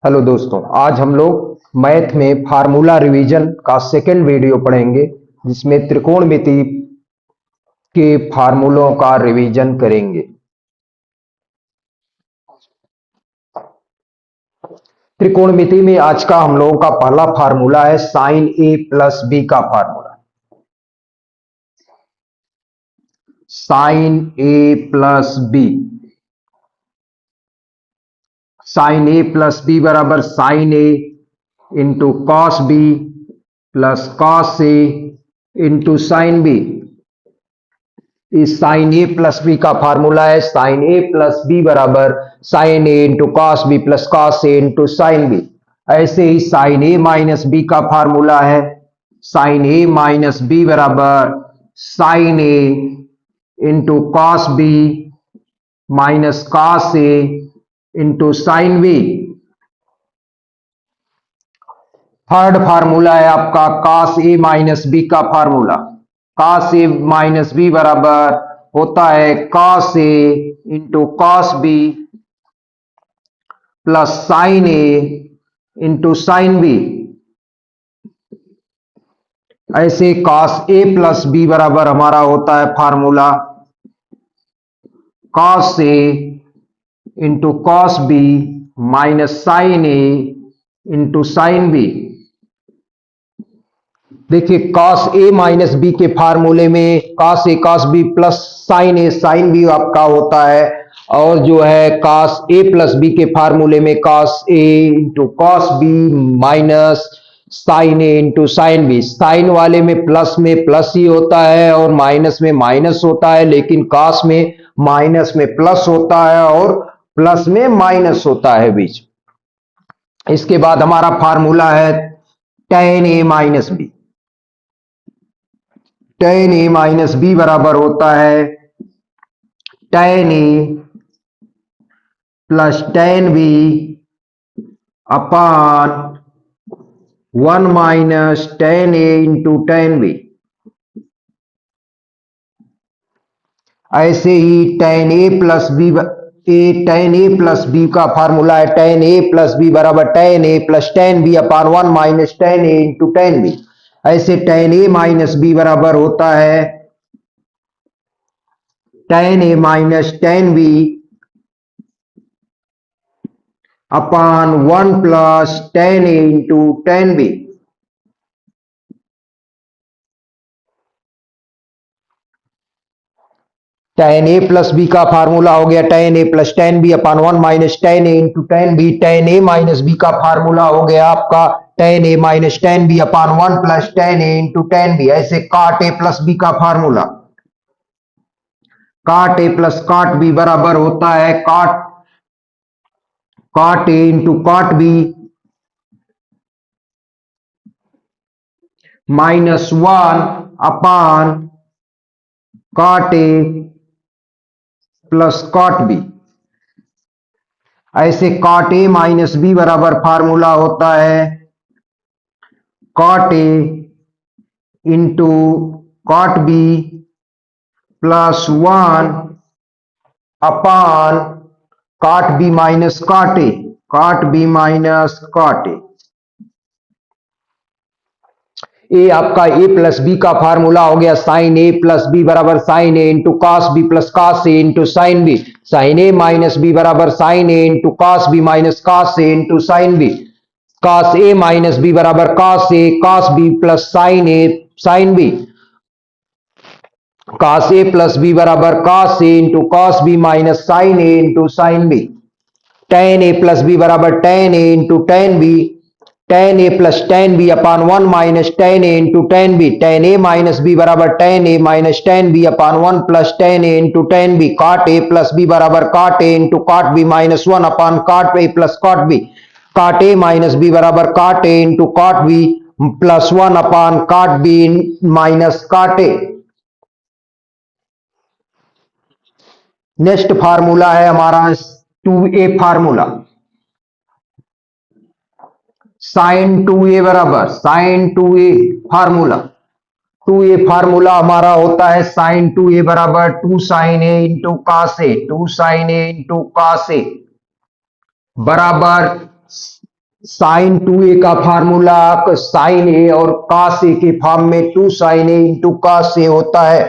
Hello दोस्तों, आज हम लोग मैथ में फार्मूला रिवीजन का सेकंड वीडियो पढ़ेंगे जिसमें त्रिकोणमिति के फार्मूलों का रिवीजन करेंगे। त्रिकोणमिति में आज का हम लोगों का पहला फार्मूला है साइन ए प्लस बी का फार्मूला। साइन ए प्लस बी, साइन ए प्लस बी बराबर sine a into cos b plus cos a into sine b. इस साइन ए प्लस बी का फार्मूला है साइन ए प्लस बी बराबर sine a into cos b plus cos a into sine b. ऐसे ही sine ए minus b का formula है sine ए minus B बराबर sine a into cos b minus cos a into sine b. Third formula है आपका cos a minus b का formula. Cos a minus B बराबर होता है cos a into cos b plus sine a into sine b. ऐसे cos a plus B बराबर हमारा होता है formula cos a into cos b minus sine a into sine b. देखिए cos a minus b के फार्मूले में cos a cos b plus sine a sine B आपका होता है, और जो है कॉस ए प्लस बी के फार्मूले में cos a into cos b minus sine a into sine b. Sine वाले में प्लस ही होता है और माइनस में माइनस होता है, लेकिन कॉस में माइनस में प्लस होता है और प्लस में माइनस होता है बीच। इसके बाद हमारा फार्मूला है tan a minus B. tan a minus B बराबर होता है tan a plus tan b upon 1 minus tan a into tan B. ऐसे ही tan ए प्लस बी का फार्मूला है tan ए प्लस बी बराबर tan a plus tan b upon 1 minus tan a into tan B. ऐसे tan a minus B बराबर होता है tan a minus tan b upon 1 plus tan a into tan b. tan a plus b का formula हो गया tan a plus tan b upon 1 minus tan a into tan b. tan a minus b का formula हो गया आपका tan a minus tan b upon 1 plus tan a into tan B. ऐसे cot ए plus b का formula cot ए plus cot B बराबर होता है cot ए into cot B minus 1 upon cot ए plus cot b. ऐसे cot ए minus B बराबर formula होता है cot A into cot B plus 1 upon cot B minus cot a, cot B minus cot a. ए आपका a plus b का formula हो गया sine ए plus B बराबर sine a into cos b plus cos a into sine b. Sine A minus B बराबर sine a into cos b minus cos a into sine b. Cos a minus B बराबर cos b plus sine a sine b. Cos a plus B बराबर cos a into cos b minus sine a into sine b. tan a plus B बराबर tan a into tan b. tan a plus tan b upon 1 minus tan a into tan b. tan a minus B बराबर tan a minus tan b upon 1 plus tan a into tan B. cot A plus B बराबर cot ए into cot B minus 1 upon cot ए plus cot B. cot ए minus B बराबर cot A into cot B plus 1 upon cot B minus cot A. Next formula है हमारा 2a formula. Sign 2a बराबर sign 2a formula 2a formula हमारा होता है sign 2a बराबर 2 sine a into cos A, 2 sine a into cos ए बराबर sign 2a का formula sine ए और कॉस ए के फॉर्म में 2 साइन ए इंटू कॉस ए होता है।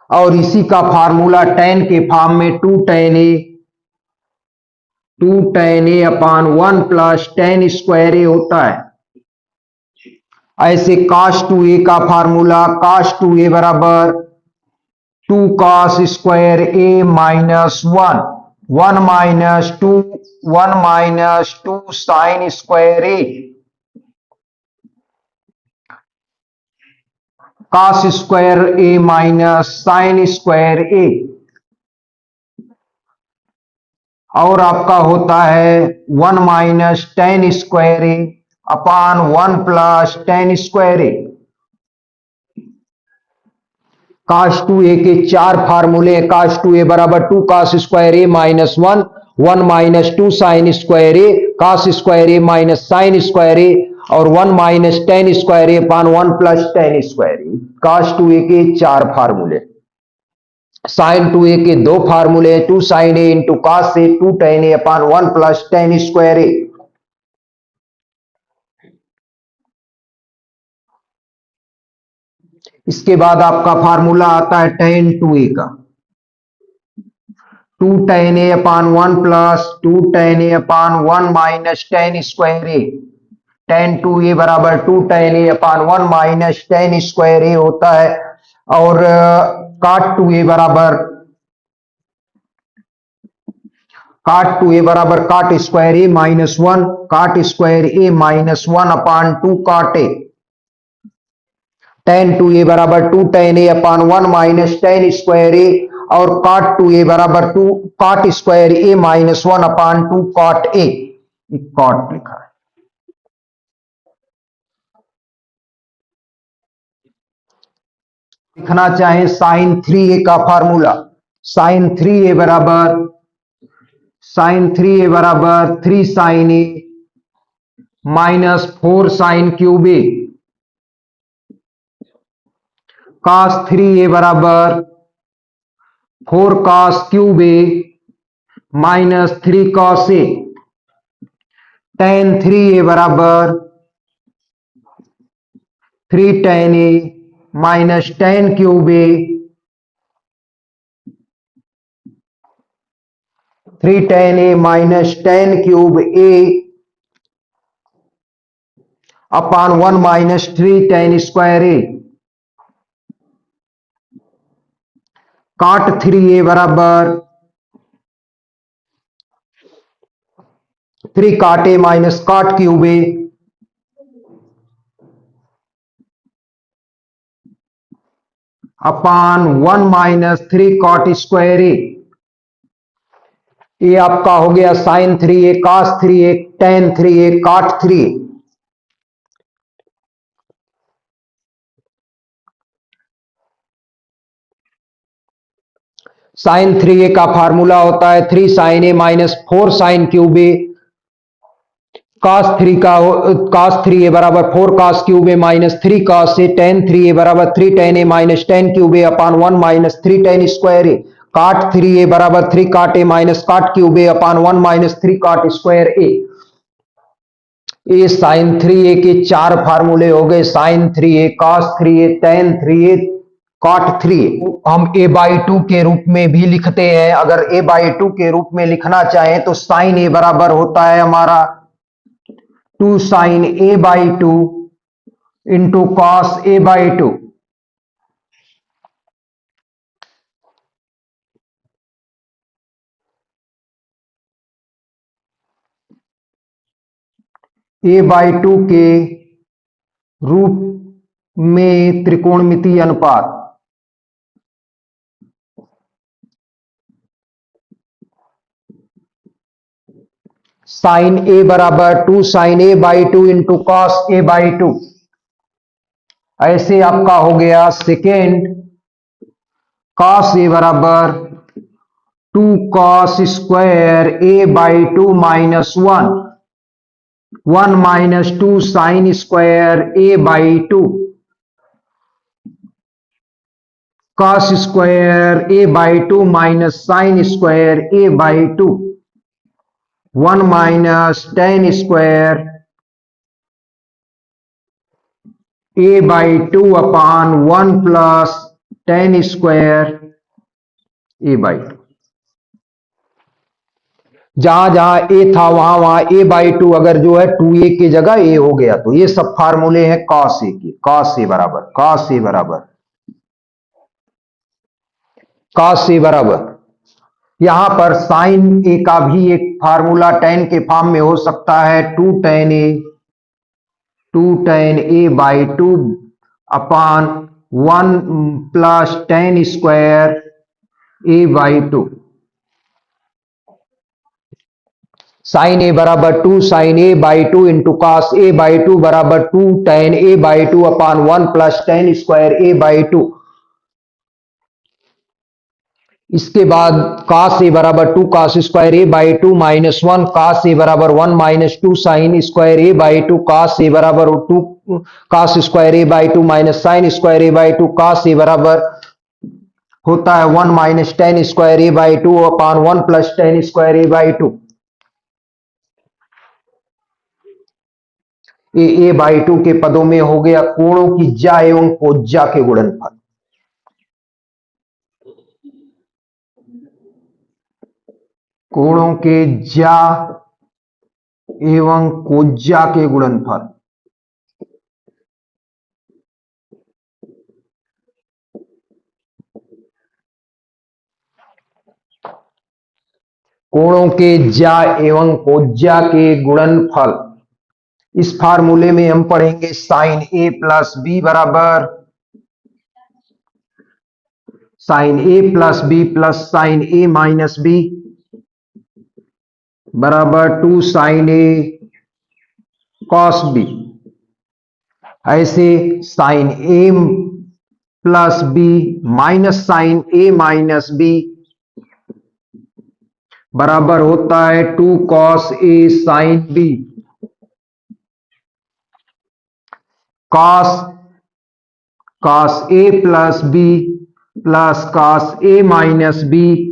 और इसी का फार्मूला tan के फॉर्म में 2 tan a upon 1 plus tan square a होता है। ऐसे cos 2a का फार्मूला cos 2a बराबर 2 cos square a minus 1 minus 2 sine square a cos square a minus sine square a, और आपका होता है 1 minus tan square a upon 1 plus tan square a. cos 2a के 4 फार्मूले हैं। cos 2a बराबर 2 cos square a minus 1 minus 2 sine square a cos square a minus sine square a और 1 minus tan square a upon 1 plus tan square a. cos 2a के 4 फार्मूले। Sign 2a के 2 फार्मूले हैं। 2 sine a into cos A 2 tan A upon 1 plus tan square ए। इसके बाद आपका formula आता है tan 2a का 2 tan a upon 1 plus 2 tan a upon 1 minus tan square a. tan 2a बराबर 2 tan a upon 1 minus tan square a होता है। और cot 2a बराबर cot square a minus 1 cot square a minus 1 upon 2 cot a. tan 2a बराबर 2 tan a upon 1 minus tan square a और cot 2a बराबर 2 cot square a minus 1 upon 2 cot a। cot लिखा है। लिखना चाहे sin 3a का formula sin 3a बराबर 3 sin a minus 4 sin cube a. cos 3a बराबर 4 cos cube a minus 3 cos a. tan 3a बराबर 3 tan a minus tan cube a 3 tan a minus tan cube a upon 1 minus 3 tan square a. cot 3a बराबर 3 cot a minus cot cube a upon 1 minus 3 cot square a. ये आपका हो गया sin 3a cos 3a tan 3a cot 3a। sin 3a का formula होता है 3 sin a minus 4 sin cube a. cos 3a बराबर 4 cos cube a minus 3 cos a. tan 3a बराबर 3 tan a minus tan cube a upon 1 minus 3 tan square a. cot 3a बराबर 3 cot a minus cot cube a upon 1 minus 3 cot square a. ये sin 3a के 4 फार्मूले हो गए sin 3a cos 3a tan 3a cot 3a। हम a/2 के रूप में भी लिखते हैं। अगर a/2 के रूप में लिखना चाहें तो sin a बराबर होता है हमारा 2 sin a/2 into cos a/2। a/2 के रूप में त्रिकोणमितीय अनुपात साइन a बराबर 2 sin a/2 into cos a/2। ऐसे आपका हो गया सेकेंड cos a बराबर 2 cos square a/2 minus 1 minus 2 sin square a/2 cos square a by two minus sine square a by to, 1 minus ten square a by two upon 1 plus tan square a by to. जहां जहां ए था वहां वहां ए by to अगर जो है 2a की जगह ए हो गया तो ये सब फार्मूले हैं कॉस ए के। कॉस ए बराबर यहां पर साइन ए का भी एक फार्मूला टेन के फॉर्म में हो सकता है, two tan a by two upon 1 plus tan square a by two. Sine a बराबर 2 sine a by two into cos a by two बराबर 2 tan a by two upon 1 plus tan square a by two. इसके बाद cos a बराबर 2 cos square a by two minus 1 cos a बराबर 1 minus 2 sine square a by two cos a बराबर 2 cos square a by two minus sine square a by two cos a बराबर होता है 1 minus ten square a by two upon 1 plus tan square a by to. A by to के पदों में हो गया कोणों की ज्या एवं कोज्या के गुणनफल। कोणों के ज्या एवं कोज्या के गुणनफल। कोणों के ज्या एवं कोज्या के गुणनफल। इस फार्मूले में हम पढ़ेंगे साइन ए प्लस बी बराबर साइन ए प्लस बी प्लस साइन ए माइनस बी बराबर 2 साइन ए कॉस बी। ऐसे साइन ए प्लस बी माइनस साइन ए माइनस बी बराबर होता है 2 cos A sine b. Cos a plus B plus cos a minus B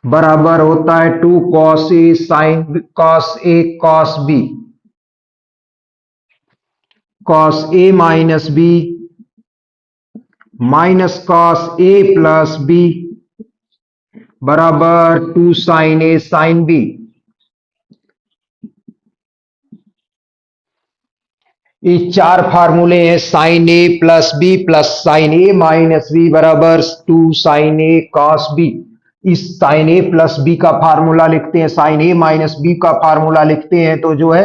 बराबर होता है 2 cos A sine cos a cos B. Cos a minus B minus cos a plus B बराबर 2 sine a sine B. ये चार फार्मूले हैं sign ए plus B plus sine ए minus B बराबर 2 sine ए cos B. इस साइन ए plus b का formula लिखते हैं, साइन ए माइनस बी का फार्मूला लिखते हैं तो जो है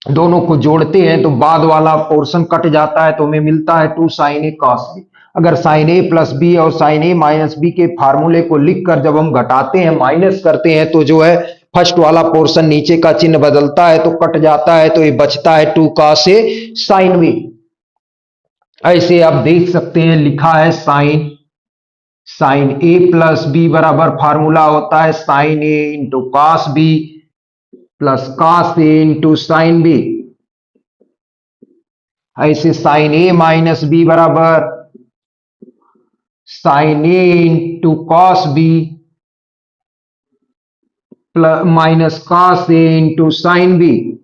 दोनों को जोड़ते हैं तो बाद वाला पोर्शन कट जाता है तो हमें मिलता है 2 साइन ए कॉस बी। अगर साइन ए प्लस बी और साइन ए माइनस बी के फार्मूले को लिखकर जब हम घटाते हैं माइनस करते हैं तो जो है फर्स्ट वाला पोर्शन नीचे का चिन्ह बदलता है तो कट जाता है तो ये बचता है 2 कॉस ए साइन बी। ऐसे आप देख सकते हैं लिखा है साइन ए प्लस बी बराबर फार्मूला होता है sine a into cos b plus cos a into sine b. ऐसे साइन ए माइनस बी बराबर sine a into cos b plus minus cos a into sine b.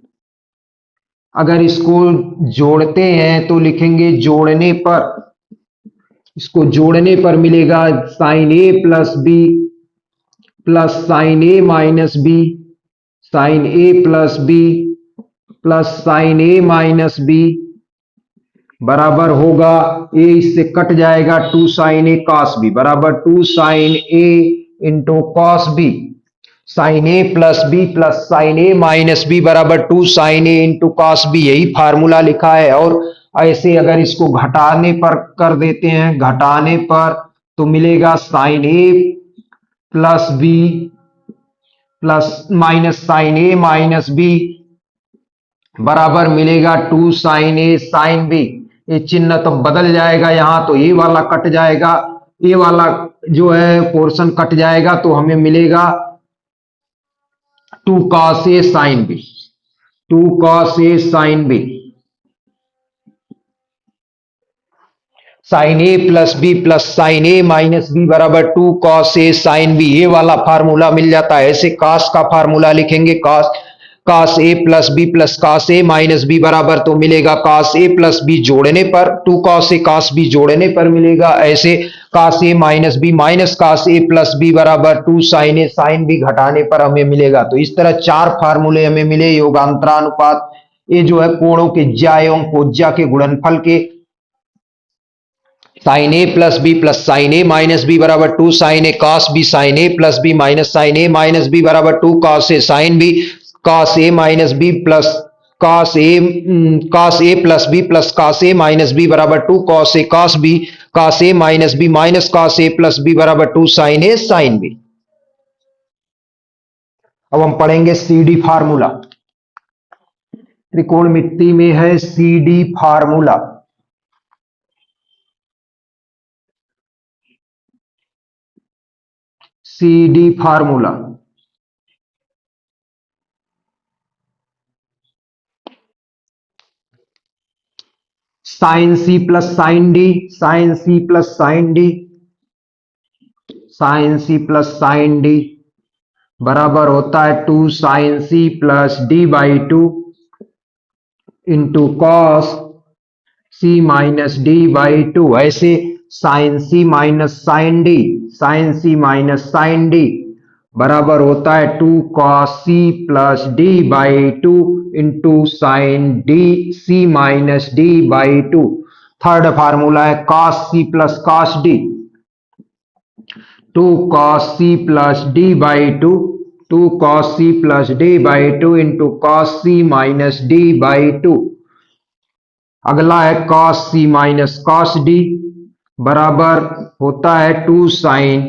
अगर इसको जोड़ते हैं तो लिखेंगे जोड़ने पर, इसको जोड़ने पर मिलेगा साइन ए प्लस बी प्लस साइन ए माइनस बी साइन ए प्लस बी प्लस साइन ए माइनस बी बराबर होगा ए इससे कट जाएगा 2 साइन ए कॉस बी बराबर 2 sine a into cos B. Sine A plus B plus sine A minus B बराबर 2 sine a into cos B, यही formula लिखा है। और ऐसे अगर इसको घटाने पर कर देते हैं, घटाने पर तो मिलेगा साइन ए plus B plus minus sine ए माइनस बी बराबर मिलेगा 2 साइन ए साइन बी। ये चिन्ह तो बदल जाएगा, यहां तो ये वाला कट जाएगा, ये वाला जो है पोर्शन कट जाएगा तो हमें मिलेगा 2 cos a sin b, 2 cos a sin b। Sine A plus B plus sine A minus B बराबर 2 कॉस ए साइन बी, ये वाला फार्मूला मिल जाता है। ऐसे कॉस का फार्मूला लिखेंगे, cos cos a plus B plus cos a minus B बराबर तो मिलेगा कॉस ए प्लस बी जोड़ने पर 2 कॉस ए कॉस बी जोड़ने पर मिलेगा। ऐसे cos a minus B minus cos a plus B बराबर 2 साइन ए साइन बी घटाने पर हमें मिलेगा। तो इस तरह चार फार्मूले हमें मिले योगांतरानुपात, ये जो है कोणों के ज्या एवं कोज्या के गुणनफल के। साइन ए प्लस बी प्लस साइन ए माइनस बी बराबर 2 साइन ए कॉस बी साइन ए प्लस बी माइनस साइन ए माइनस बी बराबर 2 cos A sine b cos a minus B plus cos a plus B plus cos a minus B बराबर 2 cos a cos B cos a minus B minus cos a plus B बराबर 2 sine a sine B. अब हम पढ़ेंगे CD formula. त्रिकोणमिति में है CD formula. CD formula sine C plus sine D sine C plus sine D sine C plus sine D बराबर होता है 2 sine C plus D by 2 into cos C minus D by 2। ऐसे sine C minus sine D बराबर होता है 2 cos C plus D by 2 into sine D C minus D by 2। Third formula है cos C plus cos D, 2 cos c plus d by 2 2 cos c plus d by 2 into cos c minus d by 2। अगला है cos c minus cos d बराबर होता है 2 sin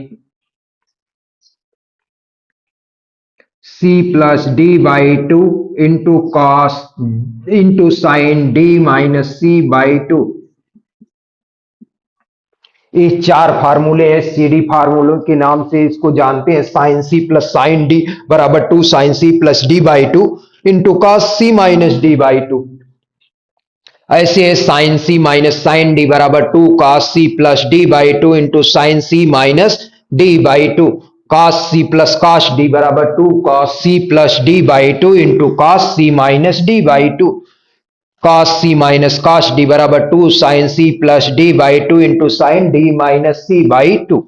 c plus d by 2 into cos into sine d minus c by 2। ये चार फार्मूले हैं CD फार्मूलों के नाम से इसको जानते हैं। Sine C plus sine D बराबर 2 sine C plus D by 2 into cos C minus D by 2। ऐसे है sine C minus sine D बराबर 2 cos C plus D by 2 into sine C minus D by 2। Cos C plus cos D बराबर 2 cos C plus D by 2 into cos C minus D by 2। cos c minus cos d बराबर 2 sin c plus d by 2 into sign d minus c by 2।